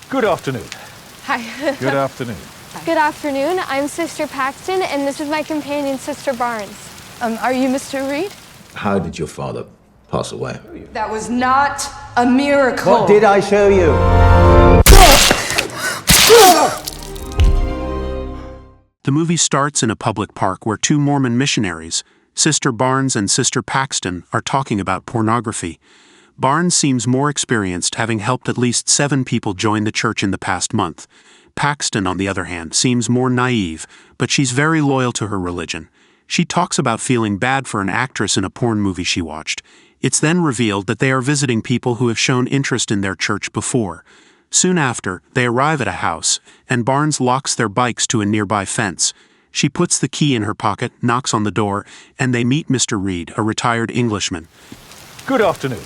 Good afternoon. Hi. Good afternoon. Good afternoon. I'm Sister Paxton, and this is my companion, Sister Barnes. Are you Mr. Reed? How did your father pass away? That was not a miracle. What did I show you? The movie starts in a public park where two Mormon missionaries, Sister Barnes and Sister Paxton, are talking about pornography. Barnes seems more experienced, having helped at least 7 people join the church in the past month. Paxton, on the other hand, seems more naive, but she's very loyal to her religion. She talks about feeling bad for an actress in a porn movie she watched. It's then revealed that they are visiting people who have shown interest in their church before. Soon after, they arrive at a house, and Barnes locks their bikes to a nearby fence. She puts the key in her pocket, knocks on the door, and they meet Mr. Reed, a retired Englishman. Good afternoon.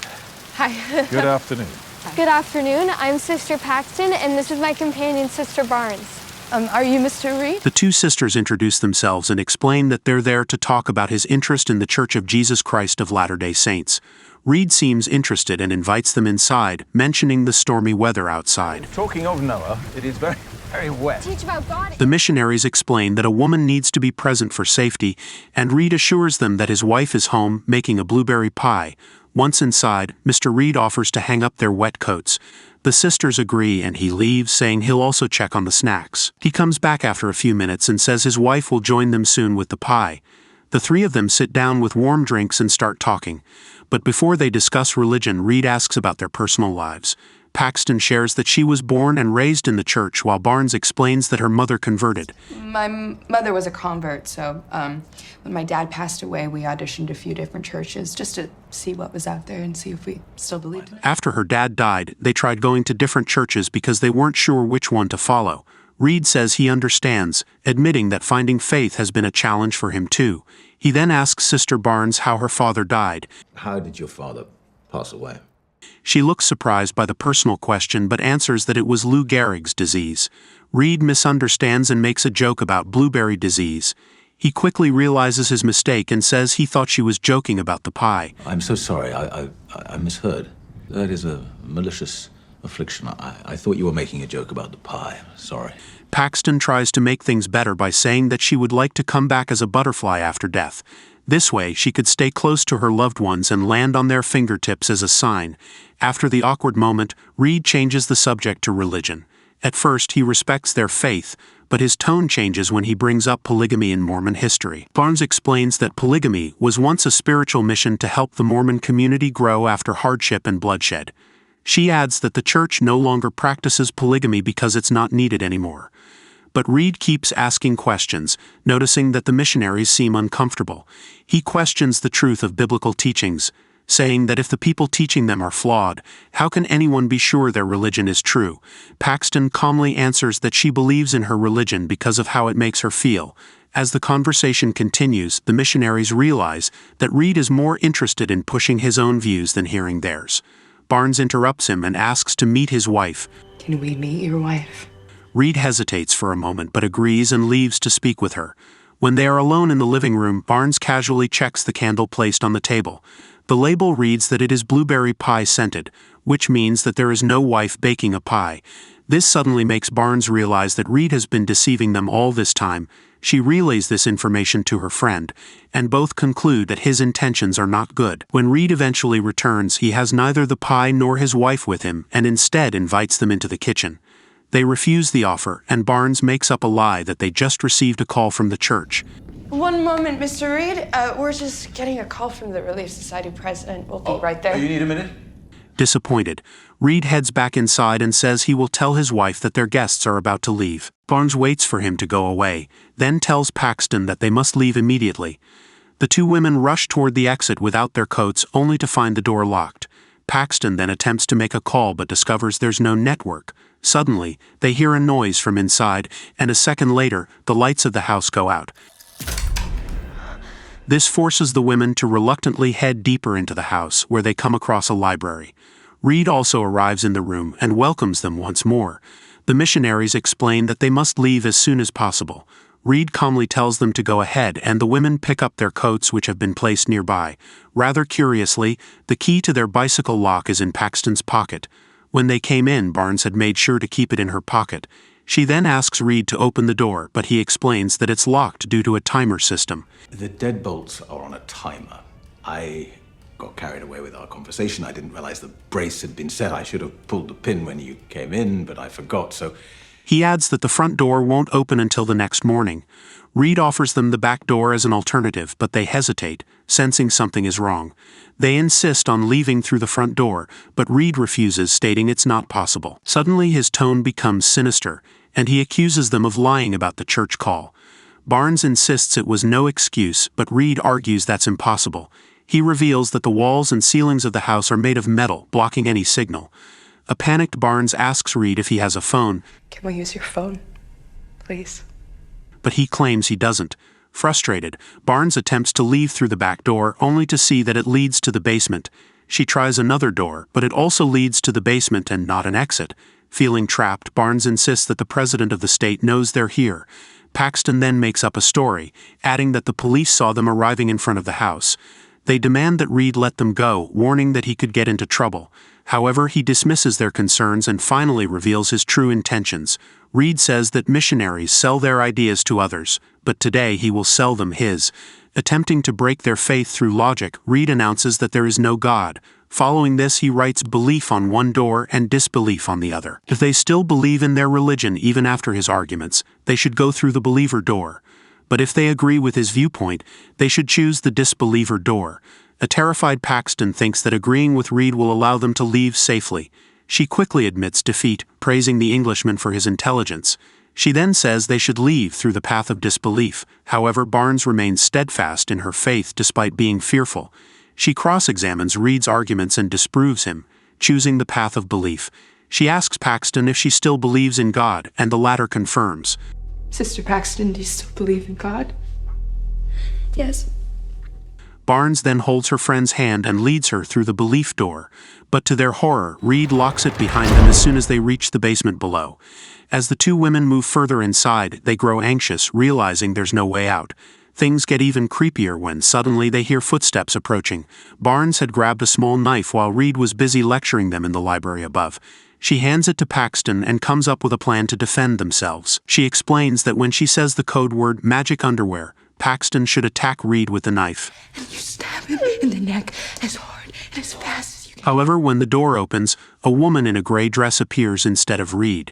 Hi. Good afternoon. Good afternoon. I'm Sister Paxton, and this is my companion, Sister Barnes. Are you Mr. Reed? The two sisters introduce themselves and explain that they're there to talk about his interest in the Church of Jesus Christ of Latter-day Saints. Reed seems interested and invites them inside, mentioning the stormy weather outside. Talking of Noah, it is very, very wet. Teach about God. The missionaries explain that a woman needs to be present for safety, and Reed assures them that his wife is home making a blueberry pie. Once inside, Mr. Reed offers to hang up their wet coats. The sisters agree and he leaves, saying he'll also check on the snacks. He comes back after a few minutes and says his wife will join them soon with the pie. The 3 of them sit down with warm drinks and start talking. But before they discuss religion, Reed asks about their personal lives. Paxton shares that she was born and raised in the church, while Barnes explains that her mother converted. My mother was a convert, so when my dad passed away, we auditioned a few different churches just to see what was out there and see if we still believed in it. After her dad died, they tried going to different churches because they weren't sure which one to follow. Reed says he understands, admitting that finding faith has been a challenge for him too. He then asks Sister Barnes how her father died. How did your father pass away? She looks surprised by the personal question but answers that it was Lou Gehrig's disease. Reed misunderstands and makes a joke about blueberry disease. He quickly realizes his mistake and says he thought she was joking about the pie. I'm so sorry. I misheard. That is a malicious affliction. I thought you were making a joke about the pie. Sorry. Paxton tries to make things better by saying that she would like to come back as a butterfly after death. This way, she could stay close to her loved ones and land on their fingertips as a sign. After the awkward moment, Reed changes the subject to religion. At first, he respects their faith, but his tone changes when he brings up polygamy in Mormon history. Barnes explains that polygamy was once a spiritual mission to help the Mormon community grow after hardship and bloodshed. She adds that the church no longer practices polygamy because it's not needed anymore. But Reed keeps asking questions, noticing that the missionaries seem uncomfortable. He questions the truth of biblical teachings, saying that if the people teaching them are flawed, how can anyone be sure their religion is true? Paxton calmly answers that she believes in her religion because of how it makes her feel. As the conversation continues, the missionaries realize that Reed is more interested in pushing his own views than hearing theirs. Barnes interrupts him and asks to meet his wife. Can we meet your wife? Reed hesitates for a moment but agrees and leaves to speak with her. When they are alone in the living room, Barnes casually checks the candle placed on the table. The label reads that it is blueberry pie scented, which means that there is no wife baking a pie. This suddenly makes Barnes realize that Reed has been deceiving them all this time. She relays this information to her friend, and both conclude that his intentions are not good. When Reed eventually returns, he has neither the pie nor his wife with him, and instead invites them into the kitchen. They refuse the offer, and Barnes makes up a lie that they just received a call from the church. One moment, Mr. Reed. We're just getting a call from the Relief Society president. We'll be right there. You need a minute? Disappointed, Reed heads back inside and says he will tell his wife that their guests are about to leave. Barnes waits for him to go away, then tells Paxton that they must leave immediately. The 2 women rush toward the exit without their coats, only to find the door locked. Paxton then attempts to make a call but discovers there's no network. Suddenly, they hear a noise from inside, and a second later, the lights of the house go out. This forces the women to reluctantly head deeper into the house, where they come across a library. Reed also arrives in the room and welcomes them once more. The missionaries explain that they must leave as soon as possible. Reed calmly tells them to go ahead, and the women pick up their coats which have been placed nearby. Rather curiously, the key to their bicycle lock is in Paxton's pocket. When they came in, Barnes had made sure to keep it in her pocket. She then asks Reed to open the door, but he explains that it's locked due to a timer system. The deadbolts are on a timer. I got carried away with our conversation. I didn't realize the brace had been set. I should have pulled the pin when you came in, but I forgot, so... He adds that the front door won't open until the next morning. Reed offers them the back door as an alternative, but they hesitate, sensing something is wrong. They insist on leaving through the front door, but Reed refuses, stating it's not possible. Suddenly his tone becomes sinister, and he accuses them of lying about the church call. Barnes insists it was no excuse, but Reed argues that's impossible. He reveals that the walls and ceilings of the house are made of metal, blocking any signal. A panicked Barnes asks Reed if he has a phone. Can we use your phone, please? But he claims he doesn't. Frustrated, Barnes attempts to leave through the back door, only to see that it leads to the basement. She tries another door, but it also leads to the basement and not an exit. Feeling trapped, Barnes insists that the president of the state knows they're here. Paxton then makes up a story, adding that the police saw them arriving in front of the house. They demand that Reed let them go, warning that he could get into trouble. However, he dismisses their concerns and finally reveals his true intentions. Reed says that missionaries sell their ideas to others, but today he will sell them his. Attempting to break their faith through logic, Reed announces that there is no God. Following this, he writes belief on one door and disbelief on the other. If they still believe in their religion even after his arguments, they should go through the believer door. But if they agree with his viewpoint, they should choose the disbeliever door. A terrified Paxton thinks that agreeing with Reed will allow them to leave safely. She quickly admits defeat, praising the Englishman for his intelligence. She then says they should leave through the path of disbelief. However, Barnes remains steadfast in her faith despite being fearful. She cross-examines Reed's arguments and disproves him, choosing the path of belief. She asks Paxton if she still believes in God, and the latter confirms. Sister Paxton, do you still believe in God? Yes. Barnes then holds her friend's hand and leads her through the belief door, but to their horror, Reed locks it behind them as soon as they reach the basement below. As the two women move further inside, they grow anxious, realizing there's no way out. Things get even creepier when suddenly they hear footsteps approaching. Barnes had grabbed a small knife while Reed was busy lecturing them in the library above. She hands it to Paxton and comes up with a plan to defend themselves. She explains that when she says the code word magic underwear, Paxton should attack Reed with the knife. And you stab him in the neck as hard and as fast as you can. However, when the door opens, a woman in a gray dress appears instead of Reed.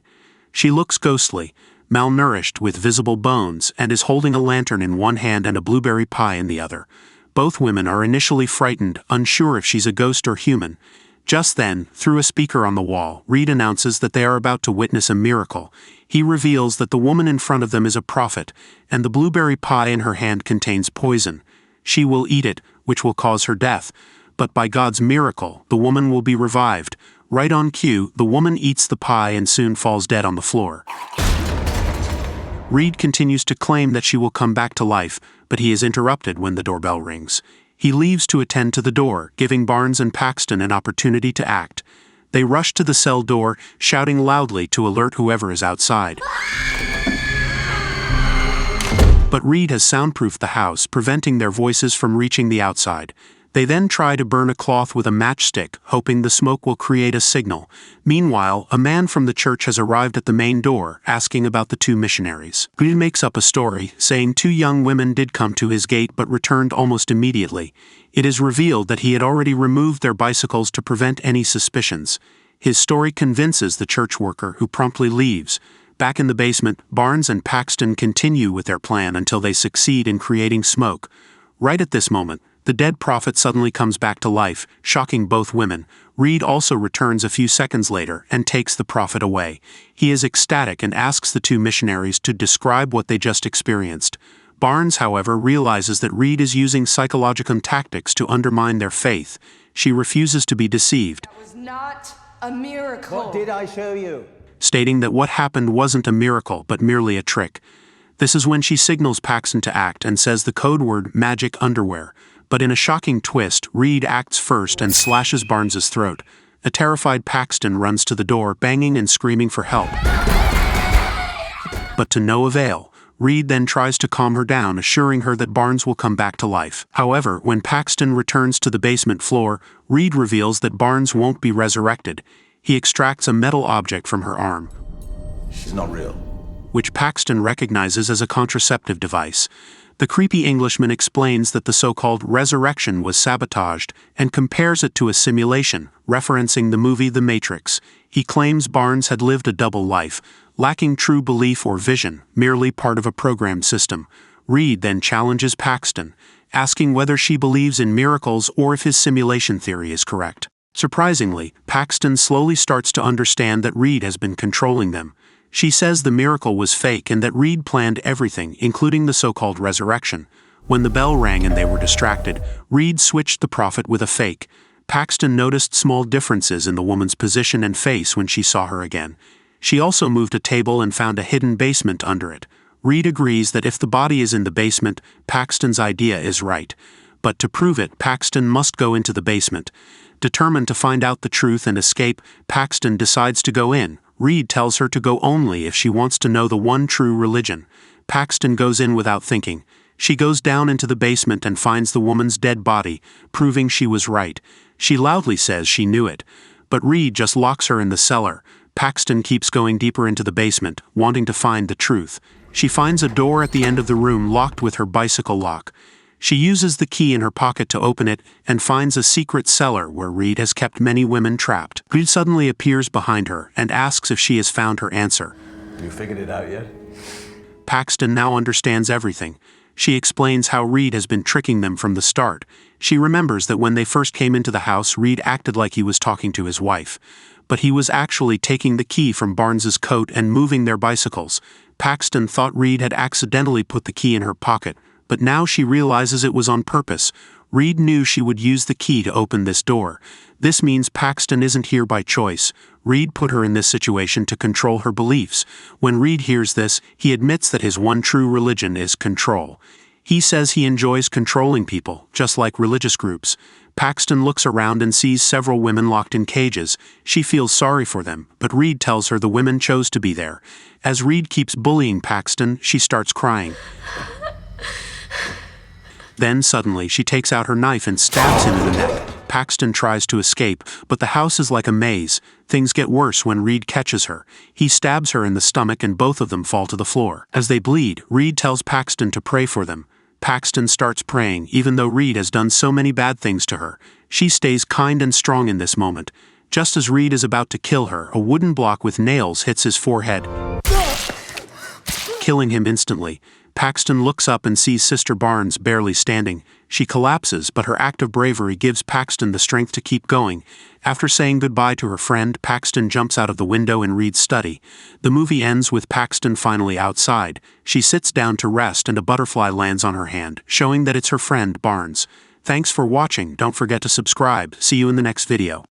She looks ghostly, malnourished with visible bones, and is holding a lantern in one hand and a blueberry pie in the other. Both women are initially frightened, unsure if she's a ghost or human. Just then, through a speaker on the wall, Reed announces that they are about to witness a miracle. He reveals that the woman in front of them is a prophet, and the blueberry pie in her hand contains poison. She will eat it, which will cause her death. But by God's miracle, the woman will be revived. Right on cue, the woman eats the pie and soon falls dead on the floor. Reed continues to claim that she will come back to life, but he is interrupted when the doorbell rings. He leaves to attend to the door, giving Barnes and Paxton an opportunity to act. They rush to the cell door, shouting loudly to alert whoever is outside. But Reed has soundproofed the house, preventing their voices from reaching the outside. They then try to burn a cloth with a matchstick, hoping the smoke will create a signal. Meanwhile, a man from the church has arrived at the main door, asking about the two missionaries. Reed makes up a story, saying 2 young women did come to his gate but returned almost immediately. It is revealed that he had already removed their bicycles to prevent any suspicions. His story convinces the church worker, who promptly leaves. Back in the basement, Barnes and Paxton continue with their plan until they succeed in creating smoke. Right at this moment, the dead prophet suddenly comes back to life, shocking both women. Reed also returns a few seconds later and takes the prophet away. He is ecstatic and asks the 2 missionaries to describe what they just experienced. Barnes, however, realizes that Reed is using psychological tactics to undermine their faith. She refuses to be deceived. That was not a miracle. What did I show you? Stating that what happened wasn't a miracle but merely a trick. This is when she signals Paxton to act and says the code word magic underwear. But in a shocking twist, Reed acts first and slashes Barnes's throat. A terrified Paxton runs to the door, banging and screaming for help. But to no avail. Reed then tries to calm her down, assuring her that Barnes will come back to life. However, when Paxton returns to the basement floor, Reed reveals that Barnes won't be resurrected. He extracts a metal object from her arm, She's not real. which Paxton recognizes as a contraceptive device. The creepy Englishman explains that the so-called resurrection was sabotaged and compares it to a simulation, referencing the movie The Matrix. He claims Barnes had lived a double life, lacking true belief or vision, merely part of a programmed system. Reed then challenges Paxton, asking whether she believes in miracles or if his simulation theory is correct. Surprisingly, Paxton slowly starts to understand that Reed has been controlling them. She says the miracle was fake and that Reed planned everything, including the so-called resurrection. When the bell rang and they were distracted, Reed switched the prophet with a fake. Paxton noticed small differences in the woman's position and face when she saw her again. She also moved a table and found a hidden basement under it. Reed agrees that if the body is in the basement, Paxton's idea is right. But to prove it, Paxton must go into the basement. Determined to find out the truth and escape, Paxton decides to go in. Reed tells her to go only if she wants to know the one true religion. Paxton goes in without thinking. She goes down into the basement and finds the woman's dead body, proving she was right. She loudly says she knew it. But Reed just locks her in the cellar. Paxton keeps going deeper into the basement, wanting to find the truth. She finds a door at the end of the room locked with her bicycle lock. She uses the key in her pocket to open it and finds a secret cellar where Reed has kept many women trapped. Reed suddenly appears behind her and asks if she has found her answer. You figured it out yet? Paxton now understands everything. She explains how Reed has been tricking them from the start. She remembers that when they first came into the house, Reed acted like he was talking to his wife. But he was actually taking the key from Barnes's coat and moving their bicycles. Paxton thought Reed had accidentally put the key in her pocket, but now she realizes it was on purpose. Reed knew she would use the key to open this door. This means Paxton isn't here by choice. Reed put her in this situation to control her beliefs. When Reed hears this, he admits that his one true religion is control. He says he enjoys controlling people, just like religious groups. Paxton looks around and sees several women locked in cages. She feels sorry for them, but Reed tells her the women chose to be there. As Reed keeps bullying Paxton, she starts crying. Then suddenly she takes out her knife and stabs him in the neck. Paxton tries to escape, but the house is like a maze. Things get worse when Reed catches her. He stabs her in the stomach and both of them fall to the floor. As they bleed, Reed tells Paxton to pray for them. Paxton starts praying, even though Reed has done so many bad things to her. She stays kind and strong in this moment. Just as Reed is about to kill her, a wooden block with nails hits his forehead, killing him instantly. Paxton looks up and sees Sister Barnes barely standing. She collapses, but her act of bravery gives Paxton the strength to keep going. After saying goodbye to her friend, Paxton jumps out of the window in Reed's study. The movie ends with Paxton finally outside. She sits down to rest and a butterfly lands on her hand, showing that it's her friend Barnes. Thanks for watching. Don't forget to subscribe. See you in the next video.